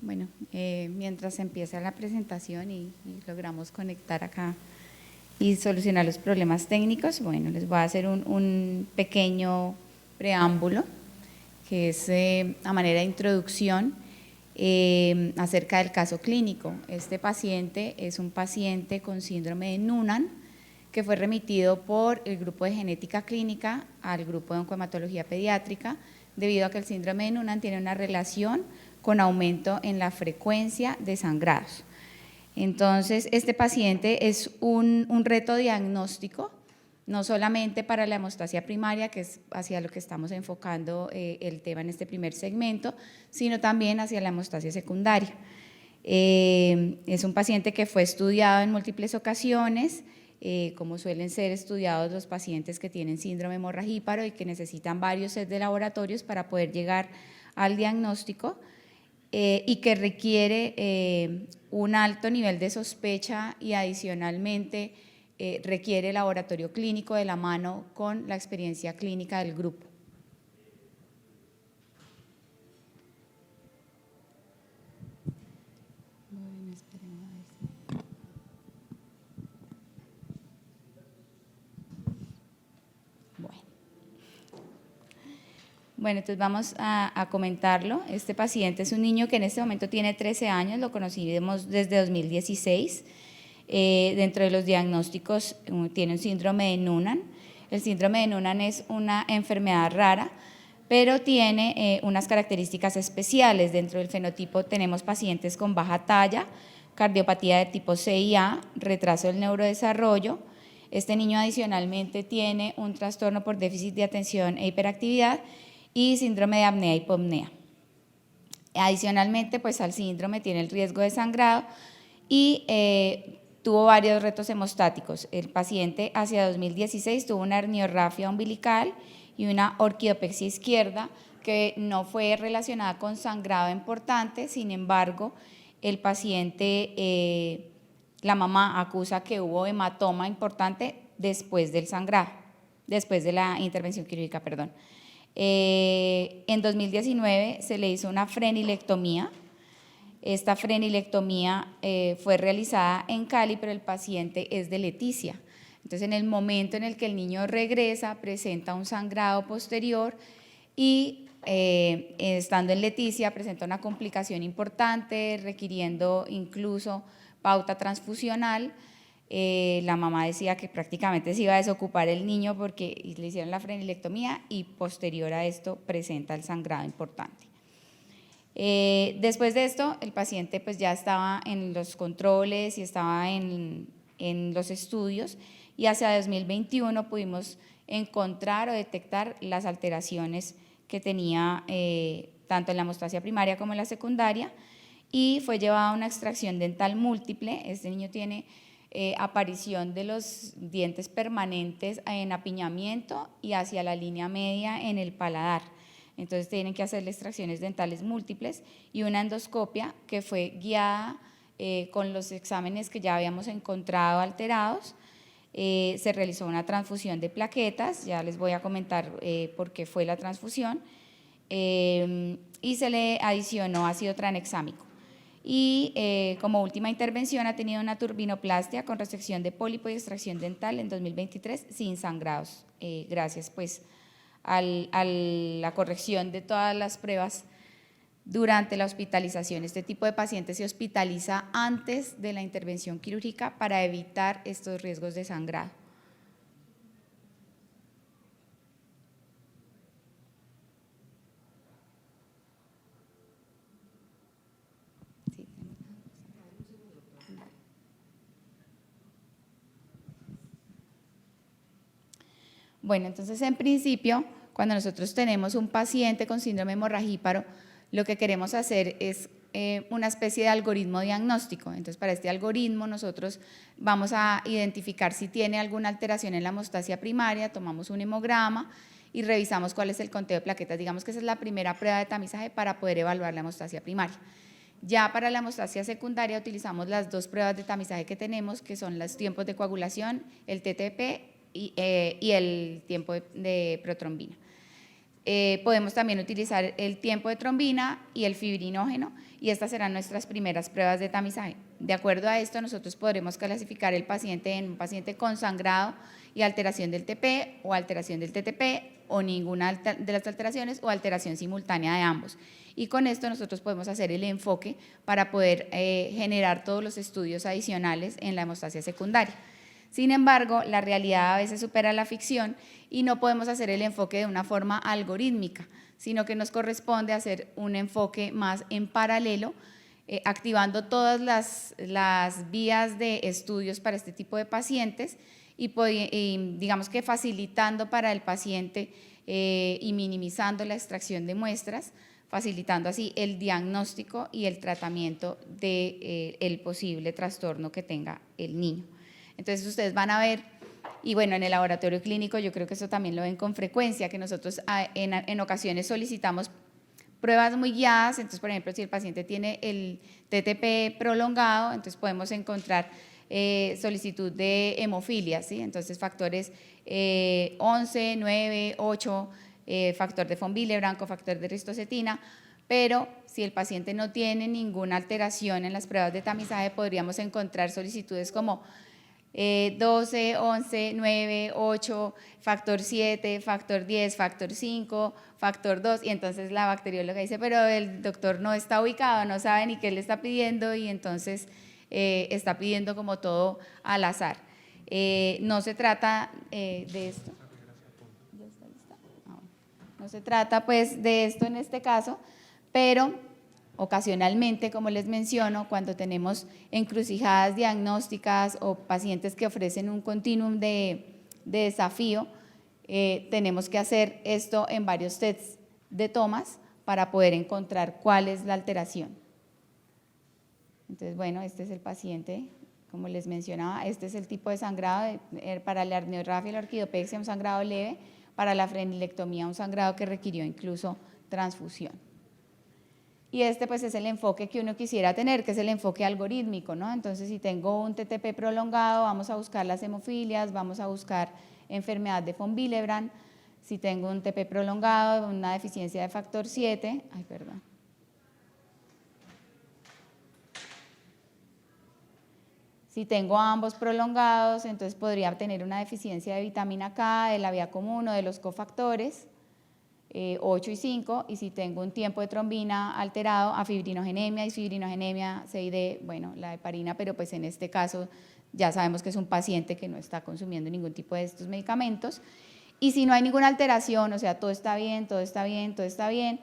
Bueno, mientras empieza la presentación y logramos conectar acá y solucionar los problemas técnicos, bueno, les voy a hacer un pequeño preámbulo, que es a manera de introducción acerca del caso clínico. Este paciente es un paciente con síndrome de Noonan, que fue remitido por el grupo de genética clínica al grupo de oncohematología pediátrica, debido a que el síndrome de Noonan tiene una relación con aumento en la frecuencia de sangrados. Entonces, este paciente es un reto diagnóstico, no solamente para la hemostasia primaria, que es hacia lo que estamos enfocando el tema en este primer segmento, sino también hacia la hemostasia secundaria. Es un paciente que fue estudiado en múltiples ocasiones, como suelen ser estudiados los pacientes que tienen síndrome hemorragíparo y que necesitan varios sets de laboratorios para poder llegar al diagnóstico, y que requiere un alto nivel de sospecha y adicionalmente requiere laboratorio clínico de la mano con la experiencia clínica del grupo. Bueno, entonces vamos a comentarlo. Este paciente es un niño que en este momento tiene 13 años, lo conocimos desde 2016. Dentro de los diagnósticos tiene un síndrome de Noonan. El síndrome de Noonan es una enfermedad rara, pero tiene unas características especiales. Dentro del fenotipo tenemos pacientes con baja talla, cardiopatía de tipo C y A, retraso del neurodesarrollo. Este niño adicionalmente tiene un trastorno por déficit de atención e hiperactividad y síndrome de apnea y hipopnea. Adicionalmente, pues al síndrome tiene el riesgo de sangrado y tuvo varios retos hemostáticos. El paciente hacia 2016 tuvo una herniorrafia umbilical y una orquidopexia izquierda que no fue relacionada con sangrado importante. Sin embargo, el paciente, la mamá acusa que hubo hematoma importante después del sangrado, después de la intervención quirúrgica, perdón. En 2019 se le hizo una frenilectomía. Esta frenilectomía fue realizada en Cali, pero el paciente es de Leticia. Entonces, en el momento en el que el niño regresa, presenta un sangrado posterior y estando en Leticia presenta una complicación importante, requiriendo incluso pauta transfusional. La mamá decía que prácticamente se iba a desocupar el niño porque le hicieron la frenilectomía y posterior a esto presenta el sangrado importante. Después de esto, el paciente pues ya estaba en los controles y estaba en los estudios, y hacia 2021 pudimos encontrar o detectar las alteraciones que tenía tanto en la hemostasia primaria como en la secundaria, y fue llevada a una extracción dental múltiple. Este niño tiene aparición de los dientes permanentes en apiñamiento y hacia la línea media en el paladar. Entonces tienen que hacerle extracciones dentales múltiples y una endoscopia que fue guiada con los exámenes que ya habíamos encontrado alterados. Se realizó una transfusión de plaquetas, ya les voy a comentar por qué fue la transfusión, y se le adicionó ácido tranexámico. Y como última intervención ha tenido una turbinoplastia con resección de pólipo y extracción dental en 2023 sin sangrados, gracias pues a la corrección de todas las pruebas durante la hospitalización. Este tipo de pacientes se hospitaliza antes de la intervención quirúrgica para evitar estos riesgos de sangrado. Bueno, entonces en principio, cuando nosotros tenemos un paciente con síndrome hemorragíparo, lo que queremos hacer es una especie de algoritmo diagnóstico. Entonces, para este algoritmo nosotros vamos a identificar si tiene alguna alteración en la hemostasia primaria, tomamos un hemograma y revisamos cuál es el conteo de plaquetas. Digamos que esa es la primera prueba de tamizaje para poder evaluar la hemostasia primaria. Ya para la hemostasia secundaria utilizamos las dos pruebas de tamizaje que tenemos, que son los tiempos de coagulación, el TTP y el tiempo de protrombina. podemos también utilizar el tiempo de trombina y el fibrinógeno, y estas serán nuestras primeras pruebas de tamizaje. De acuerdo a esto, nosotros podremos clasificar el paciente en un paciente con sangrado y alteración del TP o alteración del TTP o ninguna de las alteraciones o alteración simultánea de ambos. Y con esto nosotros podemos hacer el enfoque para poder generar todos los estudios adicionales en la hemostasia secundaria. Sin embargo, la realidad a veces supera la ficción y no podemos hacer el enfoque de una forma algorítmica, sino que nos corresponde hacer un enfoque más en paralelo, activando todas las vías de estudios para este tipo de pacientes y digamos que facilitando para el paciente y minimizando la extracción de muestras, facilitando así el diagnóstico y el tratamiento del posible trastorno que tenga el niño. Entonces ustedes van a ver, y bueno, en el laboratorio clínico yo creo que eso también lo ven con frecuencia, que nosotros en ocasiones solicitamos pruebas muy guiadas. Entonces, por ejemplo, si el paciente tiene el TTP prolongado, entonces podemos encontrar solicitud de hemofilia, ¿sí? Entonces factores 11, 9, 8, factor de von Willebrand, cofactor de ristocetina, pero si el paciente no tiene ninguna alteración en las pruebas de tamizaje, podríamos encontrar solicitudes como 12, 11, 9, 8, factor 7, factor 10, factor 5, factor 2, y entonces la bacterióloga dice, pero el doctor no está ubicado, no sabe ni qué le está pidiendo, y entonces está pidiendo como todo al azar. No se trata de esto. No se trata pues de esto en este caso, pero ocasionalmente, como les menciono, cuando tenemos encrucijadas diagnósticas o pacientes que ofrecen un continuum de desafío, tenemos que hacer esto en varios sets de tomas para poder encontrar cuál es la alteración. Entonces, bueno, este es el paciente, como les mencionaba, este es el tipo de sangrado para la arniorrafia y la orquidopexia, un sangrado leve, para la frenilectomía, un sangrado que requirió incluso transfusión. Y este pues es el enfoque que uno quisiera tener, que es el enfoque algorítmico, ¿no? Entonces, si tengo un TTP prolongado, vamos a buscar las hemofilias, vamos a buscar enfermedad de von Willebrand. Si tengo un TP prolongado, una deficiencia de factor 7, Si tengo ambos prolongados, entonces podría tener una deficiencia de vitamina K, de la vía común o de los cofactores 8 y 5, y si tengo un tiempo de trombina alterado, a fibrinogenemia y fibrinogenemia CID, bueno, la heparina, pero pues en este caso ya sabemos que es un paciente que no está consumiendo ningún tipo de estos medicamentos. Y si no hay ninguna alteración, o sea, todo está bien, todo está bien, todo está bien,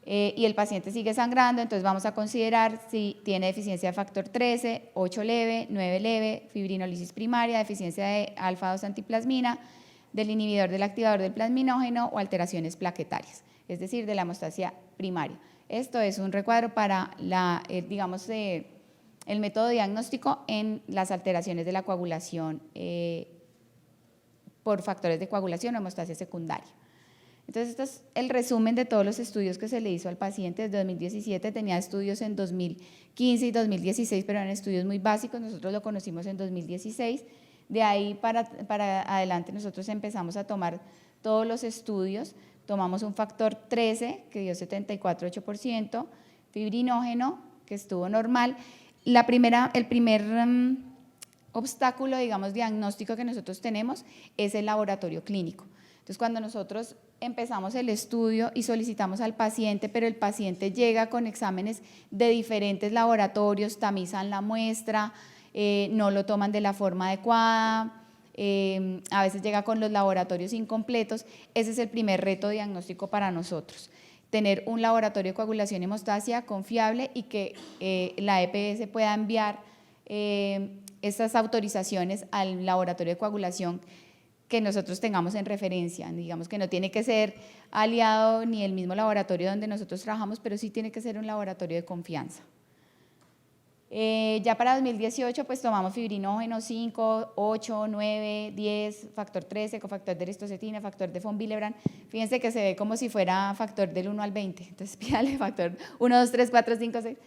y el paciente sigue sangrando, entonces vamos a considerar si tiene deficiencia de factor 13, 8 leve, 9 leve, fibrinolisis primaria, deficiencia de alfa-2 antiplasmina, del inhibidor del activador del plasminógeno o alteraciones plaquetarias, es decir, de la hemostasia primaria. Esto es un recuadro para el método diagnóstico en las alteraciones de la coagulación por factores de coagulación o hemostasia secundaria. Entonces, esto es el resumen de todos los estudios que se le hizo al paciente desde 2017. Tenía estudios en 2015 y 2016, pero eran estudios muy básicos. Nosotros lo conocimos en 2016. De ahí para adelante nosotros empezamos a tomar todos los estudios. Tomamos un factor 13 que dio 74,8%, fibrinógeno que estuvo normal. El primer obstáculo, digamos, diagnóstico que nosotros tenemos es el laboratorio clínico. Entonces, cuando nosotros empezamos el estudio y solicitamos al paciente, pero el paciente llega con exámenes de diferentes laboratorios, tamizan la muestra, no lo toman de la forma adecuada, a veces llega con los laboratorios incompletos. Ese es el primer reto diagnóstico para nosotros, tener un laboratorio de coagulación y hemostasia confiable y que la EPS pueda enviar estas autorizaciones al laboratorio de coagulación que nosotros tengamos en referencia. Digamos que no tiene que ser aliado ni el mismo laboratorio donde nosotros trabajamos, pero sí tiene que ser un laboratorio de confianza. Ya para 2018 pues tomamos fibrinógeno 5, 8, 9, 10, factor 13, cofactor de ristocetina, factor de von Willebrand. Fíjense que se ve como si fuera factor del 1 al 20, entonces pídale factor 1, 2, 3, 4, 5, 6.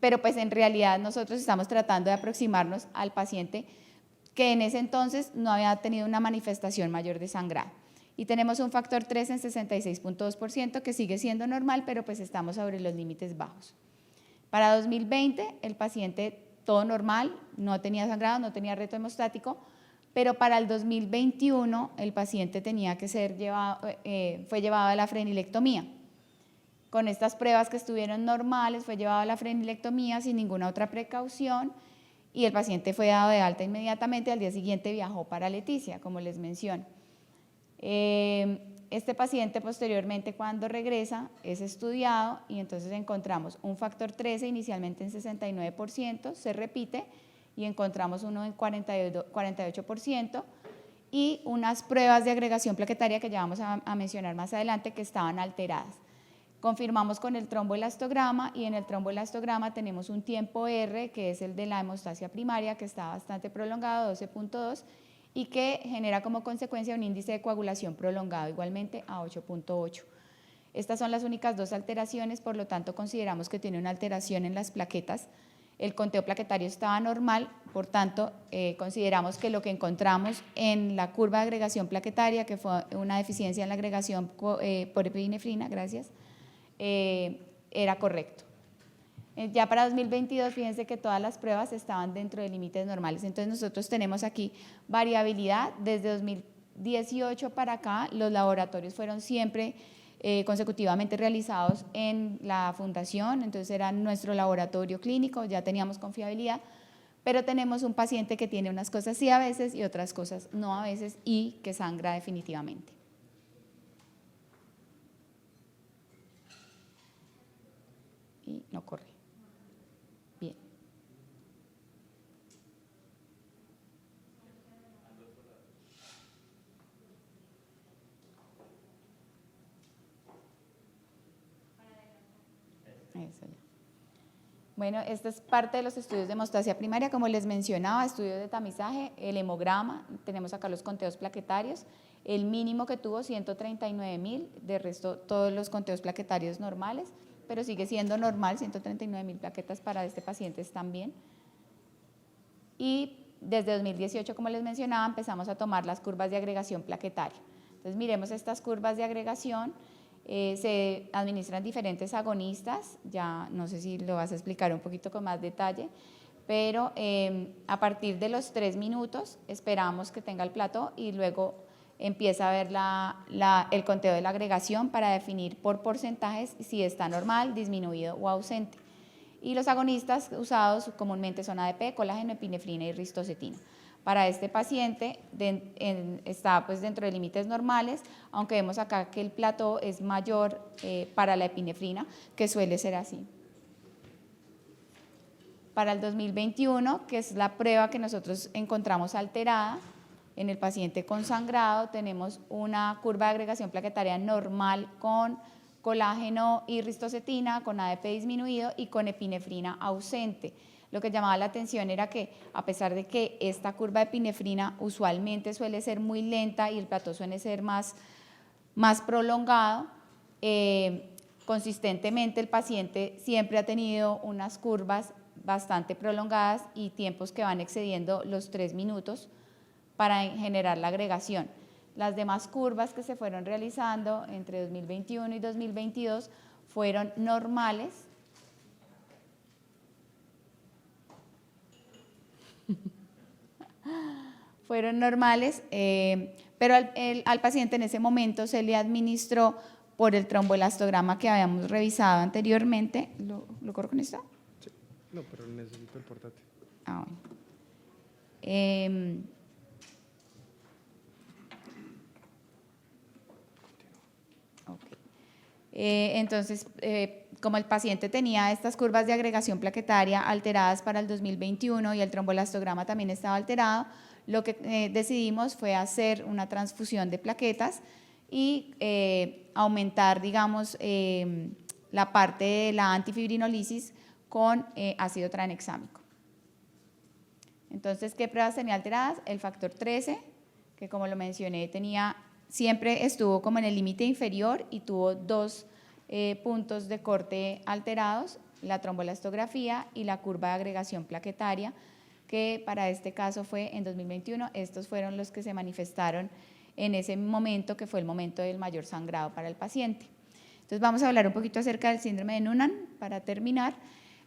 Pero pues en realidad nosotros estamos tratando de aproximarnos al paciente que en ese entonces no había tenido una manifestación mayor de sangrado. y tenemos un factor 3 en 66.2%, que sigue siendo normal, pero pues estamos sobre los límites bajos. Para 2020, el paciente todo normal, no tenía sangrado, no tenía reto hemostático, pero para el 2021 el paciente tenía que ser fue llevado a la frenilectomía. Con estas pruebas que estuvieron normales, fue llevado a la frenilectomía sin ninguna otra precaución y el paciente fue dado de alta inmediatamente. Al día siguiente viajó para Leticia, como les menciono. Este paciente posteriormente, cuando regresa, es estudiado y entonces encontramos un factor 13 inicialmente en 69%, se repite y encontramos uno en 48% y unas pruebas de agregación plaquetaria que ya vamos a mencionar más adelante que estaban alteradas. Confirmamos con el tromboelastograma y en el tromboelastograma tenemos un tiempo R, que es el de la hemostasia primaria, que está bastante prolongado, 12.2, y que genera como consecuencia un índice de coagulación prolongado igualmente a 8.8. Estas son las únicas dos alteraciones, por lo tanto consideramos que tiene una alteración en las plaquetas. El conteo plaquetario estaba normal, por tanto consideramos que lo que encontramos en la curva de agregación plaquetaria, que fue una deficiencia en la agregación por epinefrina, gracias, era correcto. Ya para 2022, fíjense que todas las pruebas estaban dentro de límites normales. Entonces nosotros tenemos aquí variabilidad. Desde 2018 para acá, los laboratorios fueron siempre consecutivamente realizados en la fundación, entonces era nuestro laboratorio clínico, ya teníamos confiabilidad, pero tenemos un paciente que tiene unas cosas sí a veces y otras cosas no a veces y que sangra definitivamente. Y no corre. Bien. Eso ya. Bueno, esta es parte de los estudios de hemostasia primaria, como les mencionaba, estudios de tamizaje, el hemograma, tenemos acá los conteos plaquetarios, el mínimo que tuvo 139.000, de resto todos los conteos plaquetarios normales, pero sigue siendo normal, 139.000 plaquetas para este paciente están bien. Y desde 2018, como les mencionaba, empezamos a tomar las curvas de agregación plaquetaria. Entonces miremos estas curvas de agregación. Se administran diferentes agonistas, ya no sé si lo vas a explicar un poquito con más detalle, pero a partir de los 3 minutos esperamos que tenga el plató y luego empieza a ver el conteo de la agregación para definir por porcentajes si está normal, disminuido o ausente. Y los agonistas usados comúnmente son ADP, colágeno, epinefrina y ristocetina. Para este paciente está pues dentro de límites normales, aunque vemos acá que el plató es mayor para la epinefrina, que suele ser así. Para el 2021, que es la prueba que nosotros encontramos alterada, en el paciente con sangrado tenemos una curva de agregación plaquetaria normal con colágeno y ristocetina, con ADP disminuido y con epinefrina ausente. Lo que llamaba la atención era que a pesar de que esta curva de epinefrina usualmente suele ser muy lenta y el plató suele ser más prolongado, consistentemente el paciente siempre ha tenido unas curvas bastante prolongadas y tiempos que van excediendo los 3 minutos para generar la agregación. Las demás curvas que se fueron realizando entre 2021 y 2022 fueron normales. Fueron normales, pero al paciente en ese momento se le administró por el tromboelastograma que habíamos revisado anteriormente. ¿Lo corro con esto? Sí, no, pero necesito el portátil. Ah, bueno. Entonces, como el paciente tenía estas curvas de agregación plaquetaria alteradas para el 2021 y el tromboelastograma también estaba alterado, lo que decidimos fue hacer una transfusión de plaquetas y aumentar, digamos, la parte de la antifibrinolisis con ácido tranexámico. Entonces, ¿qué pruebas tenía alteradas? El factor 13, que como lo mencioné, siempre estuvo como en el límite inferior y tuvo 2 puntos de corte alterados, la tromboelastografía y la curva de agregación plaquetaria, que para este caso fue en 2021. Estos fueron los que se manifestaron en ese momento que fue el momento del mayor sangrado para el paciente. Entonces vamos a hablar un poquito acerca del síndrome de Noonan para terminar.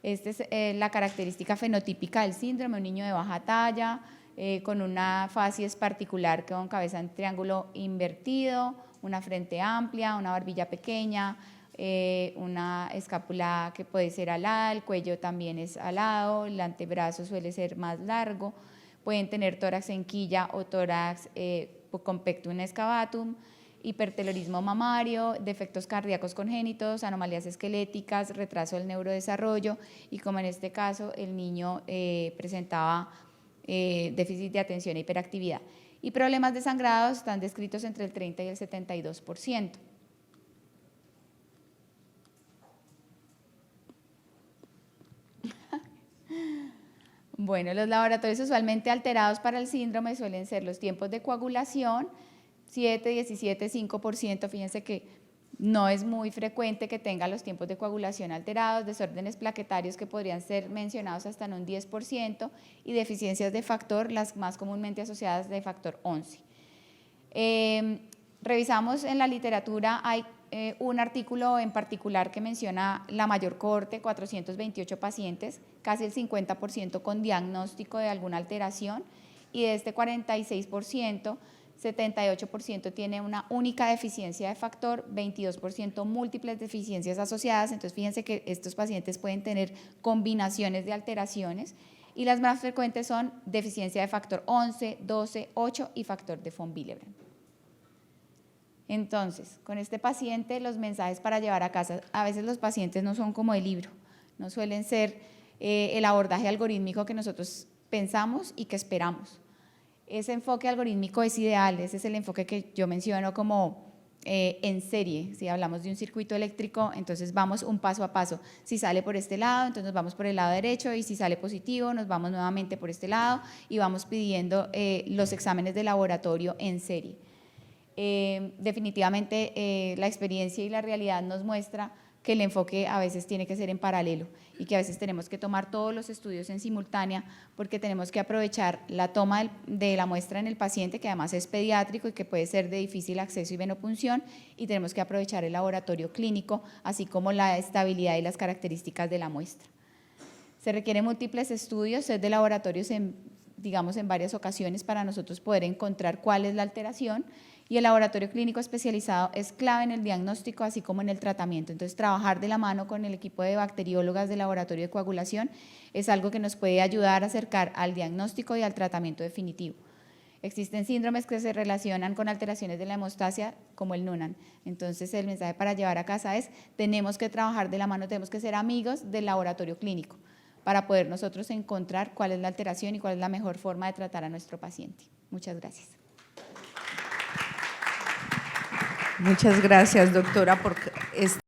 Esta es la característica fenotípica del síndrome, un niño de baja talla, con una facies particular con cabeza en triángulo invertido, una frente amplia, una barbilla pequeña, una escápula que puede ser alada, el cuello también es alado, el antebrazo suele ser más largo, pueden tener tórax en quilla o tórax con pectum excavatum, hipertelorismo mamario, defectos cardíacos congénitos, anomalías esqueléticas, retraso del neurodesarrollo y como en este caso el niño presentaba déficit de atención e hiperactividad. Y problemas de sangrado están descritos entre el 30 y el 72%. Bueno, los laboratorios usualmente alterados para el síndrome suelen ser los tiempos de coagulación, 7, 17, 5%, fíjense que no es muy frecuente que tenga los tiempos de coagulación alterados, desórdenes plaquetarios que podrían ser mencionados hasta en un 10% y deficiencias de factor, las más comúnmente asociadas de factor 11. Revisamos en la literatura, hay un artículo en particular que menciona la mayor cohorte, 428 pacientes, casi el 50% con diagnóstico de alguna alteración y de este 46%, 78% tiene una única deficiencia de factor, 22% múltiples deficiencias asociadas, entonces fíjense que estos pacientes pueden tener combinaciones de alteraciones y las más frecuentes son deficiencia de factor 11, 12, 8 y factor de von Willebrand. Entonces, con este paciente los mensajes para llevar a casa, a veces los pacientes no son como el libro, no suelen ser el abordaje algorítmico que nosotros pensamos y que esperamos. Ese enfoque algorítmico es ideal, ese es el enfoque que yo menciono como en serie. Si hablamos de un circuito eléctrico, entonces vamos un paso a paso. Si sale por este lado, entonces nos vamos por el lado derecho y si sale positivo, nos vamos nuevamente por este lado y vamos pidiendo los exámenes de laboratorio en serie. Definitivamente la experiencia y la realidad nos muestra que el enfoque a veces tiene que ser en paralelo y que a veces tenemos que tomar todos los estudios en simultánea porque tenemos que aprovechar la toma de la muestra en el paciente, que además es pediátrico y que puede ser de difícil acceso y venopunción, y tenemos que aprovechar el laboratorio clínico, así como la estabilidad y las características de la muestra. Se requieren múltiples estudios, set de laboratorios en varias ocasiones para nosotros poder encontrar cuál es la alteración, y el laboratorio clínico especializado es clave en el diagnóstico así como en el tratamiento. Entonces, trabajar de la mano con el equipo de bacteriólogas del laboratorio de coagulación es algo que nos puede ayudar a acercar al diagnóstico y al tratamiento definitivo. Existen síndromes que se relacionan con alteraciones de la hemostasia, como el Noonan. Entonces, el mensaje para llevar a casa es: tenemos que trabajar de la mano, tenemos que ser amigos del laboratorio clínico para poder nosotros encontrar cuál es la alteración y cuál es la mejor forma de tratar a nuestro paciente. Muchas gracias. Muchas gracias, doctora, por esta